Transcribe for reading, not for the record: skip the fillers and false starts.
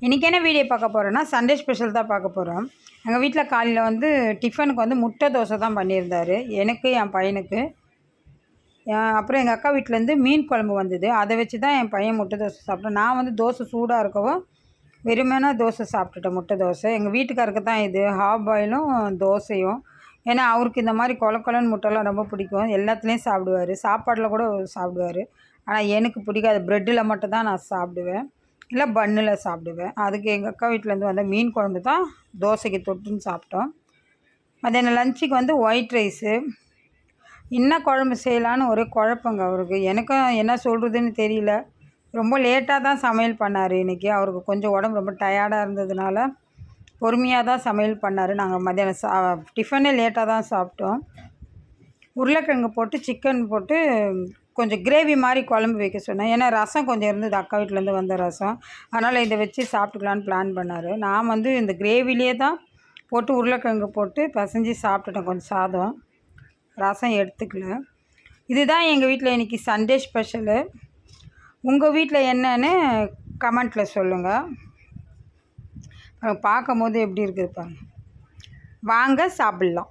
இன்றைக்கி என்ன வீடியோ பார்க்க போகிறோன்னா சண்டே ஸ்பெஷல் தான் பார்க்க போகிறோம். எங்கள் வீட்டில் காலையில் வந்து டிஃபனுக்கு வந்து முட்டை தோசை தான் பண்ணியிருந்தார் எனக்கு, என் பையனுக்கு. அப்புறம் எங்கள் அக்கா வீட்டிலேருந்து மீன் குழம்பு வந்தது. அதை வச்சு தான் என் பையன் முட்டை தோசை சாப்பிட்டேன். நான் வந்து தோசை சூடாக இருக்கவும் வெறுமனே தோசை சாப்பிட்டுட்டேன், முட்டை தோசை. எங்கள் வீட்டுக்காருக்கு தான் இது ஹாஃப் பாயிலும் தோசையும். ஏன்னா அவருக்கு இந்த மாதிரி கொலன்னு முட்டைலாம் ரொம்ப பிடிக்கும். எல்லாத்துலேயும் சாப்பிடுவார், சாப்பாட்டில் கூட சாப்பிடுவார். ஆனால் எனக்கு பிடிக்காது, ப்ரெட்டில் மட்டும் தான் நான் சாப்பிடுவேன், இல்லை பன்னில் சாப்பிடுவேன். அதுக்கு எங்கள் அக்கா வீட்டிலேருந்து வந்த மீன் குழம்பு தான் தோசைக்கு தொட்டுன்னு சாப்பிட்டோம். மத்தியானம் லஞ்சுக்கு வந்து ஒயிட் ரைஸு. என்ன குழம்பு செய்யலான்னு ஒரே குழப்பங்க அவருக்கு. எனக்கும் என்ன சொல்கிறதுன்னு தெரியல. ரொம்ப லேட்டாக தான் சமையல் பண்ணார் இன்றைக்கி. அவருக்கு கொஞ்சம் உடம்பு ரொம்ப டயர்டாக இருந்ததுனால பொறுமையாக தான் சமையல் பண்ணார். நாங்கள் மத்தியானம் டிஃபனே லேட்டாக தான் சாப்பிட்டோம். உருளைக்கிழங்கு போட்டு சிக்கன் போட்டு கொஞ்சம் கிரேவி மாதிரி குழம்பு வைக்க சொன்னேன். ஏன்னா ரசம் கொஞ்சம் இருந்தது, அக்கா வீட்டிலேருந்து வந்த ரசம். அதனால் இதை வச்சு சாப்பிட்டுக்கலான்னு பிளான் பண்ணார். நான் வந்து இந்த கிரேவிலே தான் போட்டு உருளைக்கிழங்கு போட்டு பிசைஞ்சு சாப்பிட்டுட்டேன். கொஞ்சம் சாதம், ரசம் எடுத்துக்கல. இதுதான் எங்கள் வீட்டில் இன்றைக்கி சண்டே ஸ்பெஷலு. உங்கள் வீட்டில் என்னன்னு கமெண்ட்டில் சொல்லுங்கள். பார்க்கும் போது எப்படி இருக்குது பாருங்க. வாங்க சாப்பிட்லாம்.